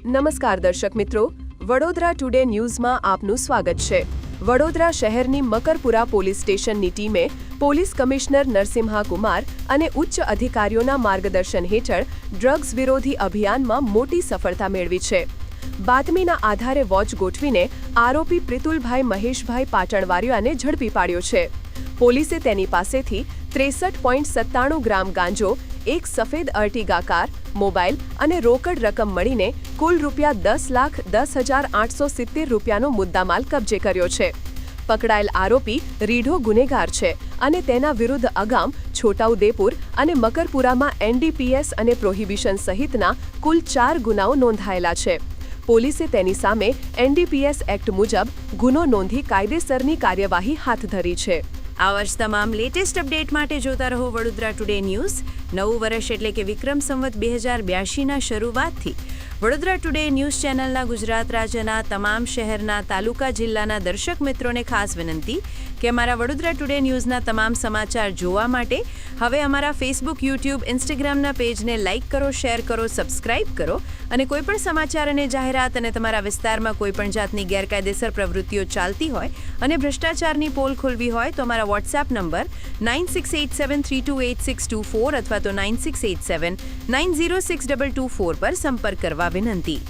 નમસ્કાર દર્શક મિત્રો, વડોદરા ટુડે ન્યૂઝમાં આપનું સ્વાગત છે। વડોદરા શહેરની મકરપુરા પોલીસ સ્ટેશનની ટીમે પોલીસ કમિશનર નરસિમ્હા કુમાર અને ઉચ્ચ અધિકારીઓના માર્ગદર્શન હેઠળ ડ્રગ્સ વિરોધી અભિયાનમાં મોટી સફળતા મેળવી છે। બાતમીના આધારે વોચ ગોઠવીને આરોપી પ્રિતુલભાઈ મહેશભાઈ પાટણવારિયાને ઝડપી પાડ્યો છે। પોલીસે તેની પાસેથી 63.97 ગ્રામ ગાંજો, એક સફેદ અર્ટિગા કાર, મોબાઈલ અને રોકડ રકમ મળીને કુલ ₹10,10,870 રૂપિયાનો મુદ્દામાલ કબજે કર્યો છે। પકડાયેલ આરોપી રીઢો ગુનેગાર છે અને તેના વિરુદ્ધ અગામ છોટાઉદેપુર અને મકરપુરામાં NDPS અને પ્રોહિબિશન સહિતના કુલ 4 ગુનાઓ નોંધાયેલા છે। પોલીસે તેની સામે NDPS એક્ટ મુજબ ગુનો નોંધી કાયદેસરની કાર્યવાહી હાથ ધરી છે। આવા જ તમામ લેટેસ્ટ અપડેટ માટે જોતા રહો વડોદરા ટુડે ન્યૂઝ। નવું વર્ષ એટલે કે વિક્રમ સંવત 2082ના શરૂઆતથી વડોદરા ટુડે ન્યૂઝ ચેનલના ગુજરાત રાજ્યના તમામ શહેરના, તાલુકા, જિલ્લાના દર્શક મિત્રોને ખાસ વિનંતી કે અમારા વડોદરા ટુડે ન્યૂઝના તમામ સમાચાર જોવા માટે હવે અમારા ફેસબુક, યુટ્યુબ, ઇન્સ્ટાગ્રામના પેજને લાઇક કરો, શેર કરો, સબસ્ક્રાઇબ કરો અને કોઈપણ સમાચાર અને જાહેરાત અને તમારા વિસ્તારમાં કોઈપણ જાતની ગેરકાયદેસર પ્રવૃત્તિઓ ચાલતી હોય અને ભ્રષ્ટાચારની પોલ ખોલવી હોય તો અમારા વોટ્સએપ નંબર 9687328624 અથવા તો 9687906224 પર સંપર્ક કરવા વિનંતી।